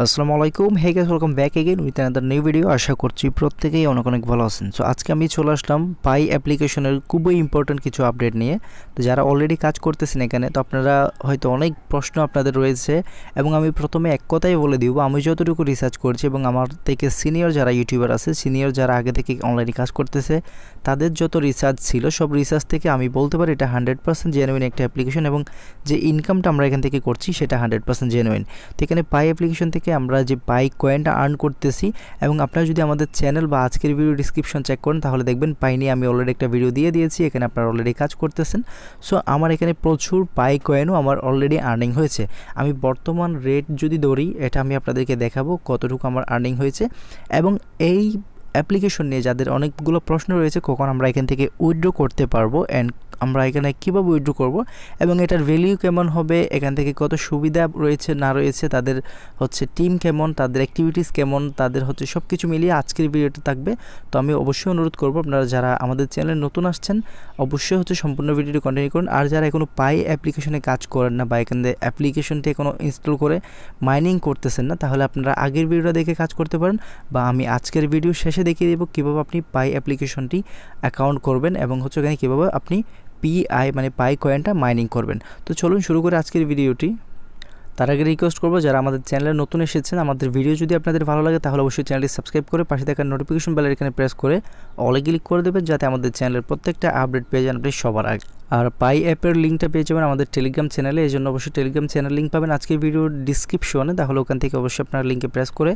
আসসালামু আলাইকুম, hey guys, welcome back again with another new video. আশা করছি প্রত্যেকেই অনেক অনেক ভালো আছেন। সো আজকে আমি চলে আসলাম পাই অ্যাপ্লিকেশনের খুবই ইম্পর্টেন্ট কিছু আপডেট নিয়ে। তো যারা অলরেডি কাজ করতেছেন এখানে, তো আপনারা হয়তো অনেক প্রশ্ন আপনাদের রয়েছে এবং আমি প্রথমে এক কথাই বলে দিব, আমি যতটুকু রিসার্চ করছি এবং আমার থেকে সিনিয়র যারা ইউটিউবার আছে, সিনিয়র যারা আগে থেকে অনলাইনে কাজ করতেছে, তাদের যত রিসার্চ ছিল সব রিসার্চ থেকে আমি বলতে পারি এটা 100% জেনুইন একটা অ্যাপ্লিকেশন এবং যে ইনকামটা আমরা এখান থেকে করছি সেটা 100% জেনুইন। তো এখানে পাই অ্যাপ্লিকেশন থেকে আমরা যে পাই কয়েনটা আর্ন করতেছি, এবং আপনারা যদি আমাদের চ্যানেল বা আজকের ভিডিও ডিসক্রিপশন চেক করেন তাহলে দেখবেন পাই নিয়ে আমি অলরেডি একটা ভিডিও দিয়ে দিয়েছি, এখানে আপনারা অলরেডি কাজ করতেছেন। সো আমার এখানে প্রচুর পাই কয়েনও আমার অলরেডি আর্নিং হয়েছে। আমি বর্তমান রেট যদি ধরি, এটা আমি আপনাদেরকে দেখাবো কতটুকু আমার আর্নিং হয়েছে। এবং এই অ্যাপ্লিকেশন নিয়ে যাদের অনেকগুলো প্রশ্ন রয়েছে, কখন আমরা এখান থেকে উইথড্র করতে পারবো অ্যান্ড আমরা এখানে কীভাবে উইথড্র করব এবং এটার ভ্যালিউ কেমন হবে, এখান থেকে কত সুবিধা রয়েছে না রয়েছে, তাদের হচ্ছে টিম কেমন, তাদের অ্যাক্টিভিটিস কেমন, তাদের হচ্ছে সব কিছু মিলিয়ে আজকের ভিডিওটা থাকবে। তো আমি অবশ্যই অনুরোধ করব আপনারা যারা আমাদের চ্যানেলে নতুন আসছেন অবশ্যই হচ্ছে সম্পূর্ণ ভিডিওটি কন্টিনিউ করুন। আর যারা এখনও পাই অ্যাপ্লিকেশনে কাজ করেন না বা এখান থেকে অ্যাপ্লিকেশনটি এখনও ইনস্টল করে মাইনিং করতেছেন না, তাহলে আপনারা আগের ভিডিওটা দেখে কাজ করতে পারেন, বা আমি আজকের ভিডিও শেষে দেখিয়ে দেবো কীভাবে আপনি পাই অ্যাপ্লিকেশনটি অ্যাকাউন্ট করবেন এবং হচ্ছে এখানে কীভাবে আপনি পিআই মানে পাই কয়েনটা মাইনিং করবেন। তো চলুন শুরু করে আজকের ভিডিওটি। তার আগে রিকোয়েস্ট করবো যারা আমাদের চ্যানেলে নতুন এসেছেন, আমাদের ভিডিও যদি আপনাদের ভালো লাগে তাহলে অবশ্যই চ্যানেলটি সাবস্ক্রাইব করে পাশে থাকা নোটিফিকেশন বেলের এখানে প্রেস করে অলে ক্লিক করে দেবেন, যাতে আমাদের চ্যানেলের প্রত্যেকটা আপডেট পেয়ে যান আপনি সবার আগে। আর পাই অ্যাপের লিঙ্কটা পেয়ে যাবেন আমাদের টেলিগ্রাম চ্যানেলে, এই জন্য অবশ্যই টেলিগ্রাম চ্যানেল লিঙ্ক পাবেন আজকের ভিডিওর ডিসক্রিপশনে, তাহলে ওখান থেকে অবশ্যই আপনারা লিঙ্কে প্রেস করে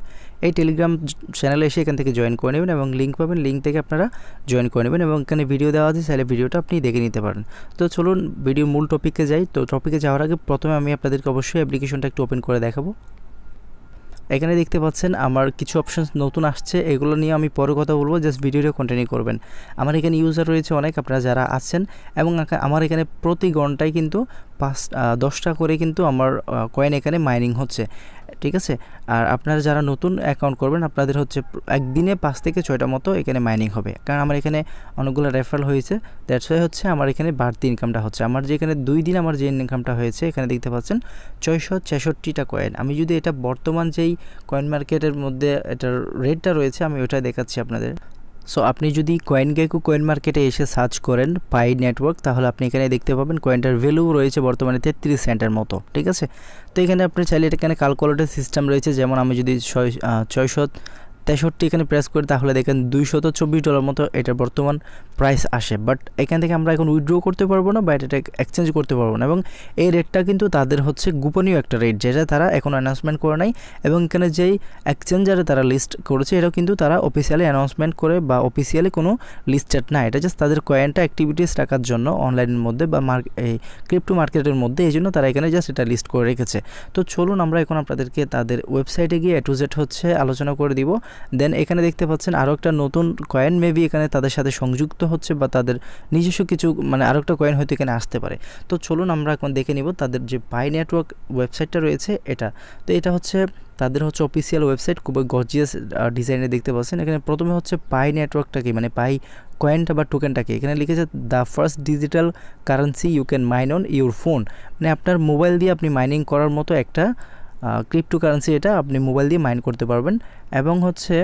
এই টেলিগ্রাম চ্যানেলে এসে এখান থেকে জয়েন করে নেবেন এবং লিঙ্ক পাবেন, লিঙ্ক থেকে আপনারা জয়েন করে নেবেন এবং এখানে ভিডিও দেওয়া আছে, চাইলে ভিডিওটা আপনি দেখে নিতে পারেন। তো চলুন ভিডিওর মূল টপিকে যাই। তো টপিকে যাওয়ার আগে প্রথমে আমি আপনাদেরকে অবশ্যই অ্যাপ্লিকেশনটা একটু ওপেন করে দেখাবো। এখানে দেখতে পাচ্ছেন আমার কিছু অপশানস নতুন আসছে, এগুলো নিয়ে আমি পরে কথা বলবো, জাস্ট ভিডিওটা কন্টিনিউ করবেন। আমার এখানে ইউজার রয়েছে অনেক, আপনারা যারা আছেন, এবং আমার এখানে প্রতি ঘন্টায় কিন্তু 10টা করে কিন্তু আমার কয়েন এখানে মাইনিং হচ্ছে, ঠিক আছে। আর আপনারা যারা নতুন অ্যাকাউন্ট করবেন আপনাদের হচ্ছে একদিনে 5 থেকে 6টা মতো এখানে মাইনিং হবে, কারণ আমার এখানে অনেকগুলো রেফারেল হয়েছে, দ্যাটস ওয়াই হচ্ছে আমার এখানে বাড়তি ইনকামটা হচ্ছে। আমার যে এখানে 2 দিন আমার যে ইনকামটা হয়েছে, এখানে দেখতে পাচ্ছেন 666টা কয়েন। আমি যদি এটা বর্তমান যেই কয়েন মার্কেটের মধ্যে এটার রেটটা রয়েছে আমি ওটা দেখাচ্ছি আপনাদের। সো আপনি যদি কয়েনগেকো কয়েন মার্কেটে এসে সার্চ করেন পাই নেটওয়ার্ক, তাহলে আপনি এখানে দেখতে পাবেন কয়েনটার ভ্যালু রয়েছে বর্তমানে 33 সেন্টের মতো, ঠিক আছে। তো এখানে আপনি চাইলে এখানে ক্যালকুলেটর সিস্টেম রয়েছে, যেমন আমি যদি 663 এখানে প্রেস করি তাহলে দেখেন $224 মতো এটার বর্তমান প্রাইস আসে। বাট এখান থেকে আমরা এখন উইথড্র করতে পারবো না বা এটা এক্সচেঞ্জ করতে পারবো না, এবং এই রেটটা কিন্তু তাদের হচ্ছে গোপনীয় একটা রেট, যেটা তারা এখন অ্যানাউন্সমেন্ট করে নাই, এবং এখানে যেই এক্সচেঞ্জারে তারা লিস্ট করেছে এটাও কিন্তু তারা অফিসিয়ালি অ্যানাউন্সমেন্ট করে বা অফিসিয়ালি কোনো লিস্টেড না, এটা জাস্ট তাদের কয়েনটা অ্যাক্টিভিটিস রাখার জন্য অনলাইনের মধ্যে বা এই ক্রিপ্টো মার্কেটের মধ্যে, এই জন্য তারা এখানে জাস্ট এটা লিস্ট করে রেখেছে। তো চলুন আমরা এখন আপনাদেরকে তাদের ওয়েবসাইটে গিয়ে A to Z হচ্ছে আলোচনা করে দিব। দেন এখানে দেখতে পাচ্ছেন আরও একটা নতুন কয়েন মেবি এখানে তাদের সাথে সংযুক্ত হচ্ছে, বা তাদের নিজস্ব কিছু মানে আরও একটা কয়েন হয়তো এখানে আসতে পারে। তো চলুন আমরা এখন দেখে নিব তাদের যে পাই নেটওয়ার্ক ওয়েবসাইটটা রয়েছে এটা। তো এটা হচ্ছে তাদের হচ্ছে অফিসিয়াল ওয়েবসাইট, খুবই গর্জিয়াস ডিজাইনে দেখতে পাচ্ছেন। এখানে প্রথমে হচ্ছে পাই নেটওয়ার্কটা কি, মানে পাই কয়েনটা বা টোকেনটা কি, এখানে লিখেছে the first digital currency you can mine on your phone, মানে আপনার মোবাইল দিয়ে আপনি মাইনিং করার মতো একটা ক্রিপ্টো কারেন্সি, এটা আপনি মোবাইল দিয়ে মাইন করতে পারবেন। এবং হচ্ছে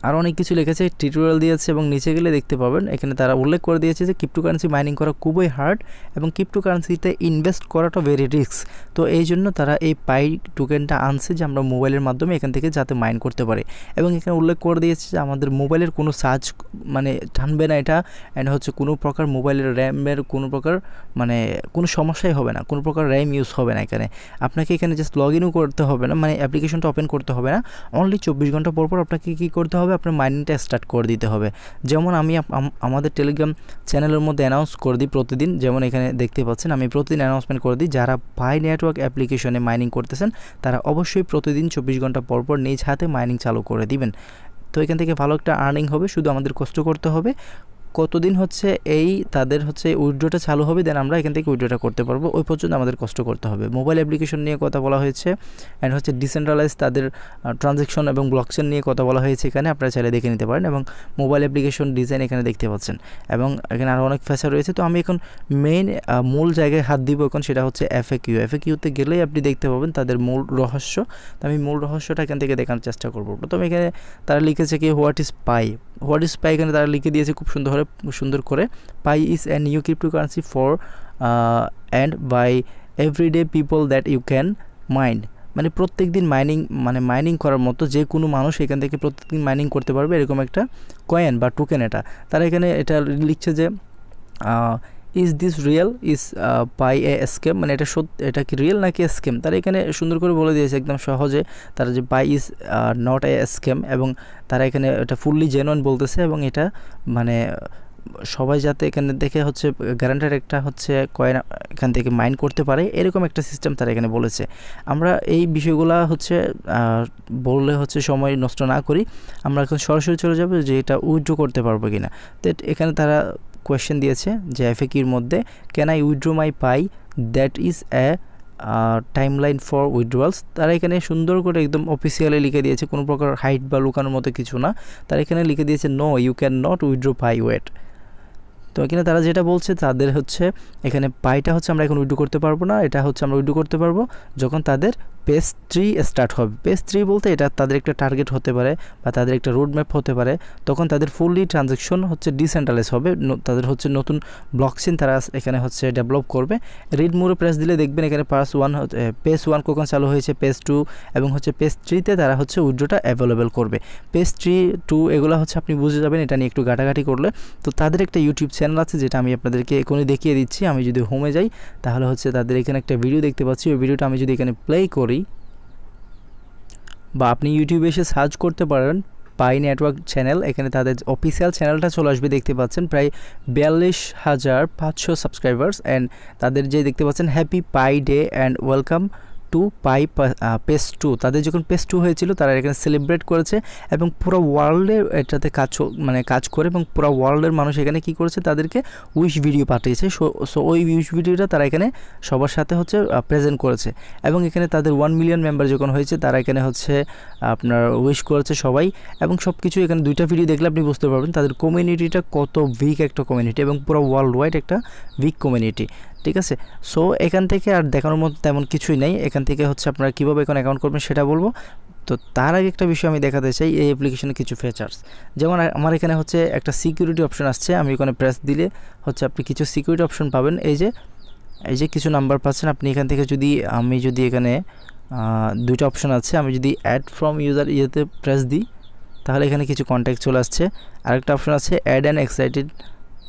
আরও অনেক কিছু লিখেছে, টিউটোরিয়াল দিয়েছে, এবং নিচে গেলে দেখতে পাবেন এখানে তারা উল্লেখ করে দিয়েছে যে ক্রিপ্টোকারেন্সি মাইনিং করা খুবই হার্ড এবং ক্রিপ্টোকারেন্সিতে ইনভেস্ট করাটা ভেরি রিস্ক। তো এই জন্য তারা এই পাই টোকেনটা আনছে যে আমরা মোবাইলের মাধ্যমে এখান থেকে যাতে মাইন করতে পারি, এবং এখানে উল্লেখ করে দিয়েছে যে আমাদের মোবাইলের কোনো চার্জ মানে টানবে না এটা, অ্যান্ড হচ্ছে কোনো প্রকার মোবাইলের র্যামের কোনো প্রকার মানে কোনো সমস্যাই হবে না, কোনো প্রকার র্যাম ইউজ হবে না। এখানে আপনাকে এখানে জাস্ট লগ ইনও করতে হবে না, মানে অ্যাপ্লিকেশনটা ওপেন করতে হবে না, অনলি 24 ঘন্টা পর পর আপনাকে কী করতে হবে, আপনার মাইনিংটা স্টার্ট করে দিতে হবে। যেমন আমি আমাদের টেলিগ্রাম চ্যানেলের মধ্যে অ্যানাউন্স করে দিই প্রতিদিন, যেমন এখানে দেখতে পাচ্ছেন আমি প্রতিদিন অ্যানাউন্সমেন্ট করে দিই, যারা পাই নেটওয়ার্ক অ্যাপ্লিকেশনে মাইনিং করতেছেন তারা অবশ্যই প্রতিদিন 24 ঘন্টা পর পর নিজ হাতে মাইনিং চালু করে দিবেন। তো এখান থেকে ভালো একটা আর্নিং হবে, শুধু আমাদের কষ্ট করতে হবে, কতদিন হচ্ছে এই তাদের হচ্ছে উইথড্রটা চালু হবে, দেন আমরা এখান থেকে উইথড্রটা করতে পারবো, ওই পর্যন্ত আমাদের কষ্ট করতে হবে। মোবাইল অ্যাপ্লিকেশন নিয়ে কথা বলা হয়েছে অ্যান্ড হচ্ছে ডিসেন্ট্রালাইজ তাদের ট্রানজ্যাকশন এবং ব্লকচেন নিয়ে কথা বলা হয়েছে, এখানে আপনারা চাইলে দেখে নিতে পারেন। এবং মোবাইল অ্যাপ্লিকেশন ডিজাইন এখানে দেখতে পাচ্ছেন, এবং এখানে আরও অনেক ফিচার রয়েছে। তো আমি এখন মূল জায়গায় হাত দিব এখন, সেটা হচ্ছে এফএকিউতে গেলেই আপনি দেখতে পাবেন তাদের মূল রহস্য। তো আমি মূল রহস্যটা এখান থেকে দেখানোর চেষ্টা করবো। প্রথমে এখানে তারা লিখেছে কি হোয়াট ইজ পাই এখানে তারা লিখে দিয়েছে খুব সুন্দর করে, Pi is an new cryptocurrency for and by everyday people that you can mind, মানে প্রত্যেক দিন মাইনিং করার মতো যে কোনো মানুষ এখান থেকে প্রত্যেকদিন মাইনিং করতে পারবে, এরকম একটা কয়েন বা টোকেন। তারা এখানে এটা লিখছে যে is this real, is pi A scam, মানে এটা কি রিয়েল নাকি স্ক্যাম, তারা এখানে সুন্দর করে বলে দিয়েছে একদম সহজে তারা যে পাই ইজ নট এ স্ক্যাম, এবং তারা এখানে এটা ফুললি জেনুইন বলতেছে, এবং এটা মানে সবাই যাতে এখানে দেখে হচ্ছে গ্যারান্টেড একটা হচ্ছে কয়েন এখান থেকে মাইন করতে পারে, এরকম একটা সিস্টেম তারা এখানে বলেছে। আমরা এই বিষয়গুলো হচ্ছে বললে হচ্ছে সময় নষ্ট না করি, আমরা এখন সরাসরি চলে যাবো যে এটা উইথড্র করতে পারবো কিনা। তো এখানে তারা কোয়েশ্চেন দিয়েছে যে এফএকিউর মধ্যে, can I withdraw my Pi that is a timeline for withdrawals. তারা এখানে সুন্দর করে একদম অফিসিয়ালি লিখে দিয়েছে, কোনো প্রকার হাইট বা লুকানোর মতো কিছু না। তারা এখানে লিখে দিয়েছে no you can not withdraw Pi wait. তো এখানে তারা যেটা বলছে তাদের হচ্ছে এখানে পাইটা হচ্ছে আমরা এখন উইথড্র করতে পারবো না, এটা হচ্ছে আমরা উইথড্র করতে পারবো যখন তাদের পেজ 3 স্টার্ট হবে। পেজ 3 বলতে এটা তাদের একটা টার্গেট হতে পারে বা তাদের একটা রোড ম্যাপ হতে পারে, তখন তাদের ফুললি ট্রানজ্যাকশন হচ্ছে ডিসেন্ট্রালাইজ হবে, তাদের হচ্ছে নতুন ব্লকচেন তারা এখানে হচ্ছে ডেভেলপ করবে। রিড মোরে প্রেস দিলে দেখবেন এখানে পেজ 1 কখন চালু হয়েছে, পেজ 2 এবং হচ্ছে পেজ 3তে তারা হচ্ছে উইথড্রটা অ্যাভেলেবেল করবে। পেজ 3, 2 এগুলো হচ্ছে আপনি বুঝে যাবেন এটা নিয়ে একটু ঘাটাঘাটি করলে। তো তাদের একটা ইউটিউব চ্যানেল আছে যেটা আমি আপনাদেরকে এখনই দেখিয়ে দিচ্ছি। আমি যদি হোমে যাই তাহলে হচ্ছে তাদের এখানে একটা ভিডিও দেখতে পাচ্ছি, ওই ভিডিওটা আমি যদি এখানে প্লে করি, বা আপনি ইউটিউবে এসে সার্চ করতে পারেন পাই নেটওয়ার্ক চ্যানেল, এখানে তাদের অফিসিয়াল চ্যানেলটা চলে আসবে, দেখতে পাচ্ছেন প্রায় 42,500 সাবস্ক্রাইবার্স, অ্যান্ড তাদের যে দেখতে পাচ্ছেন happy pi day and welcome to pi page 2। তাদের যখন পেজ 2 হয়েছিল তারা এখানে সেলিব্রেট করেছে, এবং পুরো ওয়ার্ল্ডের এটাতে কাজ করে, এবং পুরো ওয়ার্ল্ডের মানুষ এখানে কি করেছে তাদেরকে উইশ ভিডিও পাঠিয়েছে। সো ওই উইশ ভিডিওটা তারা এখানে সবার সাথে হচ্ছে প্রেজেন্ট করেছে, এবং এখানে তাদের 1 মিলিয়ন মেম্বার যখন হয়েছে তারা এখানে হচ্ছে আপনার উইশ করেছে সবাই, এবং সব কিছু এখানে 2টা ভিডিও দেখলে আপনি বুঝতে পারবেন তাদের কমিউনিটিটা কত উইক একটা কমিউনিটি, এবং পুরো ওয়ার্ল্ড ওয়াইড একটা উইক কমিউনিটি। ঠিক আছে, সো এখান থেকে আর দেখানোর মতো তেমন কিছুই নেই। এখান থেকে হচ্ছে আপনারা কীভাবে এখন অ্যাকাউন্ট করবেন সেটা বলবো। তো তার আগে একটা বিষয় আমি দেখাতে চাই, এই অ্যাপ্লিকেশনের কিছু ফিচার্স। যেমন আমার এখানে হচ্ছে একটা সিকিউরিটি অপশন আসছে, আমি ওখানে প্রেস দিলে হচ্ছে আপনি কিছু সিকিউরিটি অপশন পাবেন। এই যে কিছু নাম্বার পাচ্ছেন আপনি এখান থেকে, আমি যদি এখানে 2টা অপশন আছে, আমি যদি অ্যাড ফ্রম ইউজার ইয়েতে প্রেস দিই তাহলে এখানে কিছু কন্ট্যাক্ট চলে আসছে। আরেকটা অপশন আছে add and excited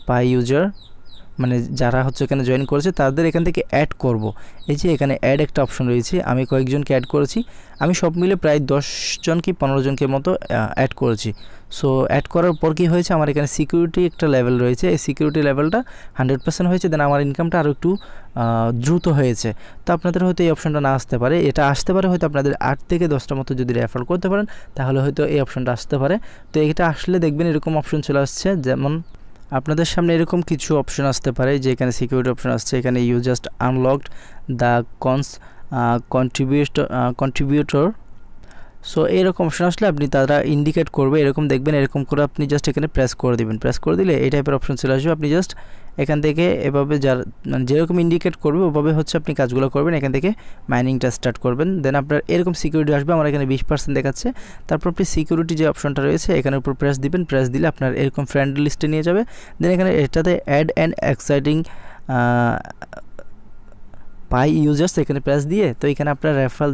Pi user, মানে যারা হচ্ছে এখানে জয়েন করেছে তাদের এখান থেকে অ্যাড করব। এই যে এখানে অ্যাড একটা অপশন রয়েছে, আমি কয়েকজনকে অ্যাড করেছি, আমি সব মিলে প্রায় 10 জন কি 15 জনকে মতো অ্যাড করেছি। সো অ্যাড করার পর কি হয়েছে, আমার এখানে সিকিউরিটি একটা লেভেল রয়েছে, এই সিকিউরিটি লেভেলটা 100% হয়েছে, দেন আমার ইনকামটা আরও একটু দ্রুত হয়েছে। তো আপনাদের হয়তো এই অপশনটা না আসতে পারে, এটা আসতে পারে হয়তো আপনাদের 8 থেকে 10টা মতো যদি রেফার করতে পারেন তাহলে হয়তো এই অপশনটা আসতে পারে। তো এটা আসলে দেখবেন এরকম অপশন চলে আসছে, যেমন আপনাদের সামনে এরকম কিছু অপশন আসতে পারে যে এখানে সিকিউরিটি অপশন আসছে, এখানে you just unlocked the contributor. So এরকম অপশন আসলে আপনি তারা ইন্ডিকেট করবে, এরকম দেখবেন, এরকম করে আপনি জাস্ট এখানে প্রেস করে দেবেন। প্রেস করে দিলে এই টাইপের অপশন চলে আসবে, আপনি জাস্ট এখান থেকে এভাবে মানে যেরকম ইন্ডিকেট করবে ওভাবে হচ্ছে আপনি কাজগুলো করবেন, এখান থেকে মাইনিংটা স্টার্ট করবেন। দেন আপনার এরকম সিকিউরিটি আসবে, আমার এখানে 20% দেখাচ্ছে। তারপর আপনি সিকিউরিটি যে অপশনটা রয়েছে এখানের উপর প্রেস দিবেন, প্রেস দিলে আপনার এরকম ফ্রেন্ড লিস্টে নিয়ে যাবে। দেন এখানে এটাতে add and exciting Pi users এখানে প্রেস দিয়ে, তো এখানে আপনার রেফারেল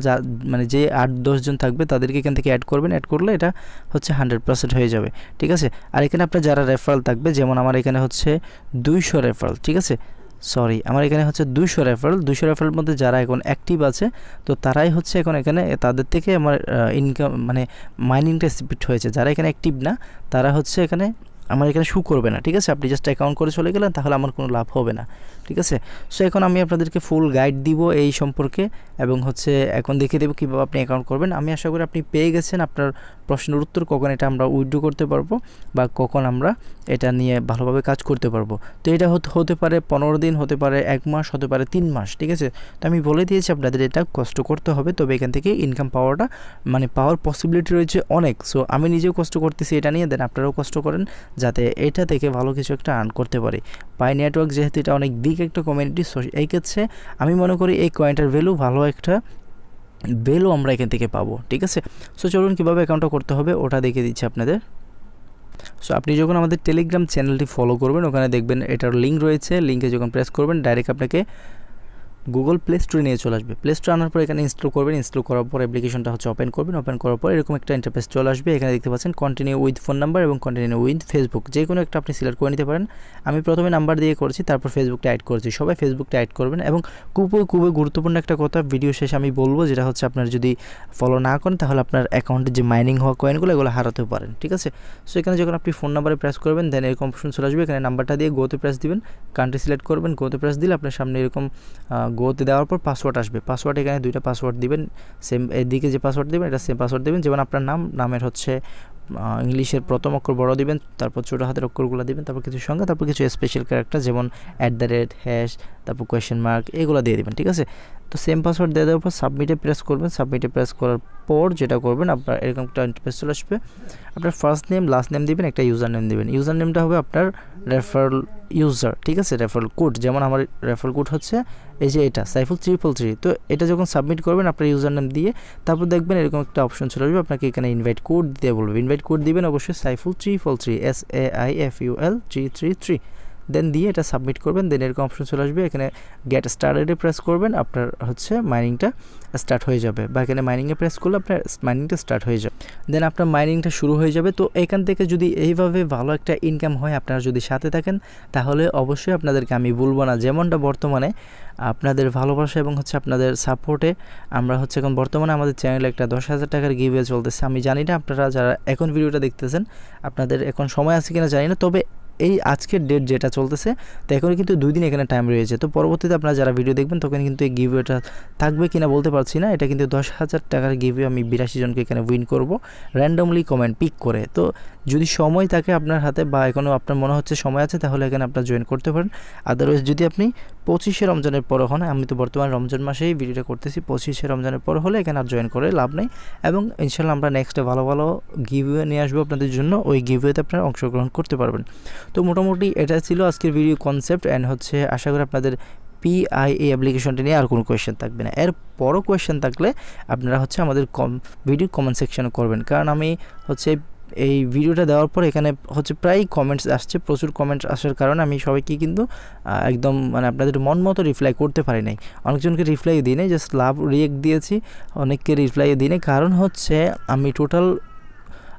মানে যে 8-10 জন থাকবে তাদেরকে এখান থেকে অ্যাড করবেন, অ্যাড করলে এটা হচ্ছে 100% হয়ে যাবে। ঠিক আছে, আর এখানে আপনার যারা রেফারেল থাকবে, যেমন আমার এখানে হচ্ছে 200 রেফারেল, ঠিক আছে, আমার এখানে হচ্ছে 200 রেফারেল মধ্যে যারা এখন অ্যাক্টিভ আছে তো তারাই হচ্ছে এখন এখানে তাদের থেকে আমার ইনকাম মানে মাইনিংটা স্পিড হয়েছে। যারা এখানে অ্যাক্টিভ না তারা হচ্ছে এখানে আমার এখানে শু করবে না, ঠিক আছে। আপনি জাস্ট অ্যাকাউন্ট করে চলে গেলেন, তাহলে আমার কোনো লাভ হবে না, ঠিক আছে। সো এখন আমি আপনাদেরকে ফুল গাইড দিব এই সম্পর্কে, এবং হচ্ছে এখন দেখিয়ে দেবো কীভাবে আপনি অ্যাকাউন্ট করবেন। আমি আশা করি আপনি পেয়ে গেছেন আপনার প্রশ্নের উত্তর, কখন এটা আমরা উইথড্র করতে পারবো বা কখন আমরা এটা নিয়ে ভালোভাবে কাজ করতে পারবো। তো এটা হতে পারে 15 দিন, হতে পারে 1 মাস, হতে পারে 3 মাস, ঠিক আছে। তো আমি বলে দিয়েছি আপনাদের এটা কষ্ট করতে হবে, তবে এখান থেকে ইনকাম পাওয়াটা মানে পাওয়ার পসিবিলিটি রয়েছে অনেক। সো আমি নিজেও কষ্ট করতেছি এটা নিয়ে, দেন আপনারাও কষ্ট করেন যাতে এটা থেকে ভালো কিছু একটা আর্ন করতে পারি। পাই নেটওয়ার্ক যেহেতু এটা অনেক বিগ একটা কমিউনিটি, সো এই ক্ষেত্রে আমি মনে করি এই কয়েনটার ভ্যালু ভালো একটা ভ্যালু আমরা এখান থেকে পাবো, ঠিক আছে। সো চলুন কীভাবে অ্যাকাউন্টটা করতে হবে ওটা দেখিয়ে দিচ্ছি আপনাদের। সো আপনি যখন আমাদের টেলিগ্রাম চ্যানেলটি ফলো করবেন, ওখানে দেখবেন এটার লিঙ্ক রয়েছে, লিঙ্কে যখন প্রেস করবেন ডাইরেক্ট আপনাকে গুগল প্লে স্টোরে নিয়ে চলে আসবে। প্লে স্টোরে আনার পর এখানে ইনস্টল করবেন, ইনস্টল করার পর অ্যাপ্লিকেশনটা হচ্ছে ওপেন করবেন। ওপেন করার পর এরকম একটা ইন্টারফেস চলে আসবে। এখানে দেখতে পাচ্ছেন কন্টিনিউ উইথ ফোন নাম্বার এবং কন্টিনিউ উইথ ফেসবুক, যে কোনো একটা আপনি সিলেক্ট করে নিতে পারেন। আমি প্রথমে নাম্বার দিয়ে করছি, তারপর ফেসবুকটা অ্যাড করেছি। সবাই ফেসবুকটা অ্যাড করবেন। এবং খুবই গুরুত্বপূর্ণ একটা কথা ভিডিও শেষে আমি বলবো, যেটা হচ্ছে আপনার যদি ফলো না করেন তাহলে আপনার অ্যাকাউন্টে যে মাইনিং হওয়া কয়েনগুলো এগুলো হারাতেও পারেন, ঠিক আছে। সো এখানে যখন আপনি ফোন নাম্বারে প্রেস করবেন, দেন এরকম অপশন চলে আসবে। এখানে নাম্বারটা দিয়ে গোতে প্রেস দিবেন, কান্ট্রি সিলেক্ট করবেন, গোতে প্রেস দিলে আপনার সামনে এরকম গোতে দেওয়ার পর পাসওয়ার্ড আসবে। পাসওয়ার্ড এখানে 2টা পাসওয়ার্ড দিবেন, সেম এদিকে যে পাসওয়ার্ড দিবেন এটা সেম পাসওয়ার্ড দিবেন। যেমন আপনার নামের হচ্ছে ইংলিশের প্রথম অক্ষর বড় দিবেন, তারপর ছোটো হাতের অক্ষরগুলো দিবেন, তারপর কিছু সংখ্যা, তারপর কিছু স্পেশাল ক্যারেক্টার যেমন @, তারপর কোয়েশ্চেন মার্ক, এগুলো দিয়ে দিবেন, ঠিক আছে। তো সেম পাসওয়ার্ড দিয়ে দেওয়ার পর সাবমিটে প্রেস করবেন। সাবমিটে প্রেস করার পর যেটা করবেন, আপনার এরকম একটা ইন্টারফেস চলে আসবে। আপনার ফার্স্ট নেম, লাস্ট নেম দিবেন, একটা ইউজার নেম দিবেন। ইউজার নেমটা হবে আপনার রেফারেল ইউজার, ঠিক আছে। রেফারেল কোড, যেমন আমার রেফারেল কোড হচ্ছে এই যে এটা সাইফুল 333। তো এটা যখন সাবমিট করবেন আপনার ইউজার নেম দিয়ে, তারপর দেখবেন এরকম একটা অপশন চলে আসবে, আপনাকে এখানে ইনভাইট কোড দিয়ে বলবে। ইনভাইট কোড দিবেন অবশ্যই সাইফুল 333, SAIFUL 333, দেন দিয়ে এটা সাবমিট করবেন। দেন এরকম অপশন চলে আসবে, এখানে গেট স্টার্টেডে প্রেস করবেন, আপনার হচ্ছে মাইনিংটা স্টার্ট হয়ে যাবে, বা এখানে মাইনিংয়ে প্রেস করলে আপনার মাইনিংটা স্টার্ট হয়ে যাবে। দেন আপনার মাইনিংটা শুরু হয়ে যাবে। তো এখান থেকে যদি এইভাবে ভালো একটা ইনকাম হয়, আপনারা যদি সাথে থাকেন, তাহলে অবশ্যই আপনাদেরকে আমি বলবো না, যেমনটা বর্তমানে আপনাদের ভালোবাসা এবং হচ্ছে আপনাদের সাপোর্টে আমরা হচ্ছে এখন বর্তমানে আমাদের চ্যানেলে একটা 10,000 টাকার গিভওয়ে চলতেছে। আমি জানি না আপনারা যারা এখন ভিডিওটা দেখতেছেন আপনাদের এখন সময় আছে কিনা জানি না, তবে এই আজকের ডেট যেটা চলতেছে, তো এখন কিন্তু 2 দিন এখানে টাইম রয়েছে। তো পরবর্তীতে আপনারা যারা ভিডিও দেখবেন তখন কিন্তু এই গিভওয়েটা থাকবে কিনা বলতে পারছি না। এটা কিন্তু 10,000 টাকার গিভওয়ে, আমি 82 জনকে এখানে উইন করব র্যান্ডমলি কমেন্ট পিক করে। তো যদি সময় থাকে আপনার হাতে বা এখনও আপনার মনে হচ্ছে সময় আছে, তাহলে এখানে আপনারা জয়েন করতে পারেন। আদারওয়াইজ যদি আপনি 25শে রমজানের পরে হন, আমি তো বর্তমানে রমজান মাসেই ভিডিওটা করতেছি, 25শে রমজানের পর হলে এখানে আর জয়েন করে লাভ নেই। এবং ইনশাল্লাহ আমরা নেক্সটে ভালো ভালো গিভওয়ে নিয়ে আসবো আপনাদের জন্য, ওই গিভওয়েতে আপনারা অংশগ্রহণ করতে পারবেন। তো মোটামুটি এটা ছিল আজকের ভিডিও কনসেপ্ট। অ্যান্ড হচ্ছে আশা করি আপনাদের PIA অ্যাপ্লিকেশনটা নিয়ে আর কোনো কোয়েশ্চেন থাকবে না। এর বড় কোয়েশ্চেন থাকলে আপনারা হচ্ছে আমাদের ভিডিও কমেন্ট সেকশনে করবেন, কারণ আমি হচ্ছে এই ভিডিওটা দেওয়ার পর এখানে হচ্ছে প্রায় কমেন্টস আসছে, প্রচুর কমেন্টস আসার কারণে আমি সবাইকে কিন্তু একদম মানে আপনাদের মন মতো রিপ্লাই করতে পারি নাই। অনেকজনকে রিপ্লাই দিই নাই, জাস্ট লাভ রিয়েক্ট দিয়েছি, অনেককে রিপ্লাই দিই নাই। কারণ হচ্ছে আমি টোটাল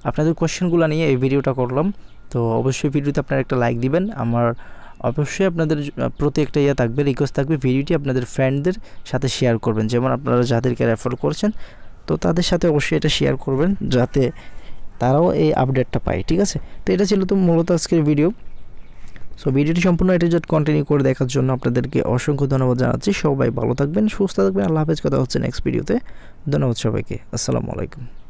আপনাদের কোয়েশ্চেনগুলো নিয়ে এই ভিডিওটা করলাম। তো অবশ্যই ভিডিওতে আপনারা একটা লাইক দিবেন। আমার অবশ্যই আপনাদের প্রতি একটা থাকবে, রিকোয়েস্ট থাকবে, ভিডিওটি আপনাদের ফ্রেন্ডদের সাথে শেয়ার করবেন। যেমন আপনারা যাদেরকে রেফার করছেন, তো তাদের সাথে অবশ্যই এটা শেয়ার করবেন যাতে তারাও এই আপডেটটা পায়, ঠিক আছে। তো এটা ছিল তো মূলত আজকের ভিডিও। সো ভিডিওটি সম্পূর্ণ এটা কন্টিনিউ করে দেখার জন্য আপনাদেরকে অসংখ্য ধন্যবাদ জানাচ্ছি। সবাই ভালো থাকবেন, সুস্থ থাকবেন। আল্লাহ হাফেজ। কথা হচ্ছে নেক্সট ভিডিওতে। ধন্যবাদ সবাইকে। আসসালামু আলাইকুম।